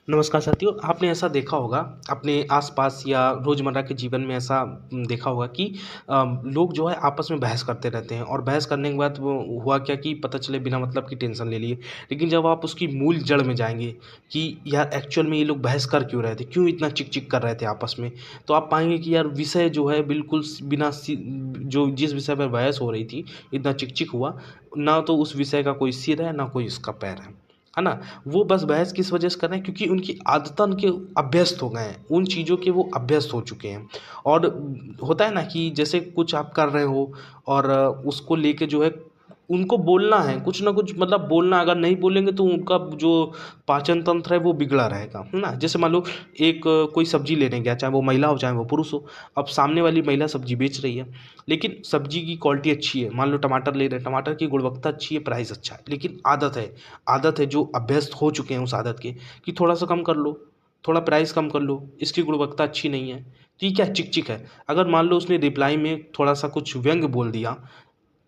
नमस्कार साथियों, आपने ऐसा देखा होगा अपने आसपास या रोज़मर्रा के जीवन में ऐसा देखा होगा कि लोग जो है आपस में बहस करते रहते हैं और बहस करने के बाद वो हुआ क्या कि पता चले बिना मतलब की टेंशन ले लिए। लेकिन जब आप उसकी मूल जड़ में जाएँगे कि यार एक्चुअल में ये लोग बहस कर क्यों रहे थे? क्यों इतना चिक-चिक कर रहे थे आपस में? तो आप पाएँगे कि यार विषय जो है बिल्कुल बिना जो जिस विषय पर बहस हो रही थी, इतना चिक-चिक हुआ, ना तो उस विषय का कोई सिर है, ना कोई उसका पैर है ना? वो बस बहस किस वजह से कर रहे हैं क्योंकि उनकी आदतन के अभ्यस्त हो गए हैं, उन चीज़ों के वो अभ्यस्त हो चुके हैं। और होता है ना कि जैसे कुछ आप कर रहे हो और उसको लेके जो है उनको बोलना है, कुछ ना कुछ मतलब बोलना, अगर नहीं बोलेंगे तो उनका जो पाचन तंत्र है वो बिगड़ा रहेगा, है ना? जैसे मान लो एक कोई सब्ज़ी लेने गया, चाहे वो महिला हो, चाहे वो पुरुष हो। अब सामने वाली महिला सब्ज़ी बेच रही है, लेकिन सब्ज़ी की क्वालिटी अच्छी है, मान लो टमाटर ले रहे हैं, टमाटर की गुणवत्ता अच्छी है, प्राइस अच्छा है, लेकिन आदत है जो अभ्यस्त हो चुके हैं उस आदत के कि थोड़ा-सा कम कर लो, थोड़ा प्राइस कम कर लो, इसकी गुणवत्ता अच्छी नहीं है। तो ये क्या चिक-चिक है। अगर मान लो उसने रिप्लाई में थोड़ा-सा कुछ व्यंग्य बोल दिया,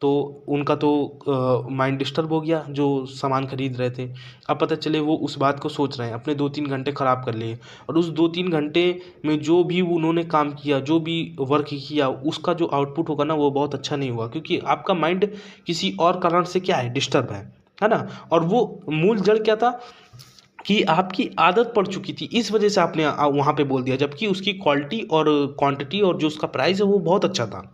तो उनका तो माइंड डिस्टर्ब हो गया जो सामान खरीद रहे थे। अब पता चले वो उस बात को सोच रहे हैं, अपने 2-3 घंटे खराब कर लिए और उस 2-3 घंटे में जो भी उन्होंने काम किया, जो भी वर्क किया, उसका जो आउटपुट होगा ना वो बहुत अच्छा नहीं होगा क्योंकि आपका माइंड किसी और कारण से क्या है, डिस्टर्ब है ना? और वो मूल जड़ क्या था कि आपकी आदत पड़ चुकी थी, इस वजह से आपने वहाँ पे बोल दिया, जबकि उसकी क्वालिटी और क्वांटिटी और जो उसका प्राइस है वो बहुत अच्छा था।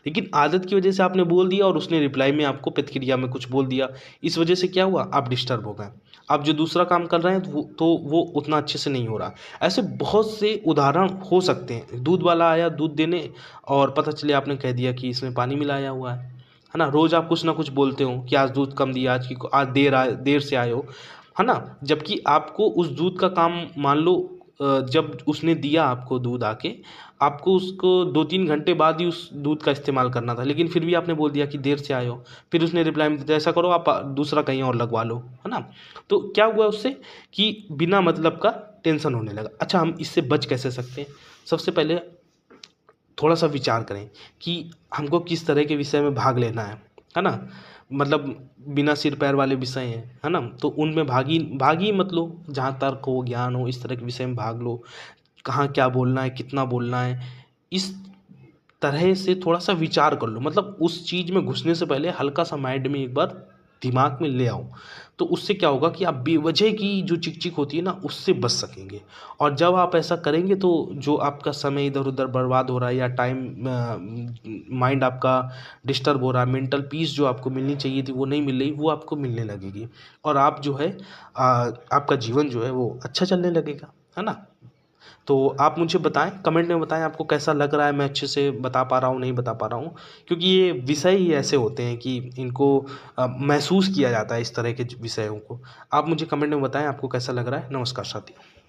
लेकिन आदत की वजह से आपने बोल दिया और उसने रिप्लाई में आपको प्रतिक्रिया में कुछ बोल दिया। इस वजह से क्या हुआ? आप डिस्टर्ब हो गए। आप जो दूसरा काम कर रहे हैं तो वो उतना अच्छे से नहीं हो रहा। ऐसे बहुत से उदाहरण हो सकते हैं। दूध वाला आया दूध देने और पता चले आपने कह दिया कि इसमें पानी मिलाया हुआ है ना? रोज़ आप कुछ ना कुछ बोलते हो कि आज दूध कम दिया, आज देर से आए हो, है ना? जबकि आपको उस दूध का काम मान लो जब उसने दिया आपको दूध आके, आपको उसको 2-3 घंटे बाद ही उस दूध का इस्तेमाल करना था, लेकिन फिर भी आपने बोल दिया कि देर से आए हो। फिर उसने रिप्लाई में दिया ऐसा करो आप दूसरा कहीं और लगवा लो, है ना? तो क्या हुआ उससे कि बिना मतलब का टेंशन होने लगा। अच्छा, हम इससे बच कैसे सकते हैं? सबसे पहले थोड़ा-सा विचार करें कि हमको किस तरह के विषय में भाग लेना है ना? मतलब बिना सिर-पैर वाले विषय हैं, है ना? तो उनमें भाग ही मत लो, जहाँ तर्क हो, ज्ञान हो, इस तरह के विषय में भाग लो। कहाँ क्या बोलना है, कितना बोलना है, इस तरह से थोड़ा-सा विचार कर लो। मतलब उस चीज़ में घुसने से पहले हल्का-सा माइंड में एक बार दिमाग में ले आओ। तो उससे क्या होगा कि आप बेवजह की जो चिक-चिक होती है ना, उससे बच सकेंगे। और जब आप ऐसा करेंगे तो जो आपका समय इधर-उधर बर्बाद हो रहा है या माइंड आपका डिस्टर्ब हो रहा है, मेंटल पीस जो आपको मिलनी चाहिए थी वो नहीं मिल रही, वो आपको मिलने लगेगी। और आप जो है आपका जीवन जो है वो अच्छा चलने लगेगा, है ना? तो आप मुझे बताएँ, कमेंट में बताएँ आपको कैसा लग रहा है, मैं अच्छे से बता पा रहा हूँ, नहीं बता पा रहा हूँ। क्योंकि ये विषय ही ऐसे होते हैं कि इनको महसूस किया जाता है इस तरह के विषयों को। आप मुझे कमेंट में बताएँ आपको कैसा लग रहा है। नमस्कार साथियों।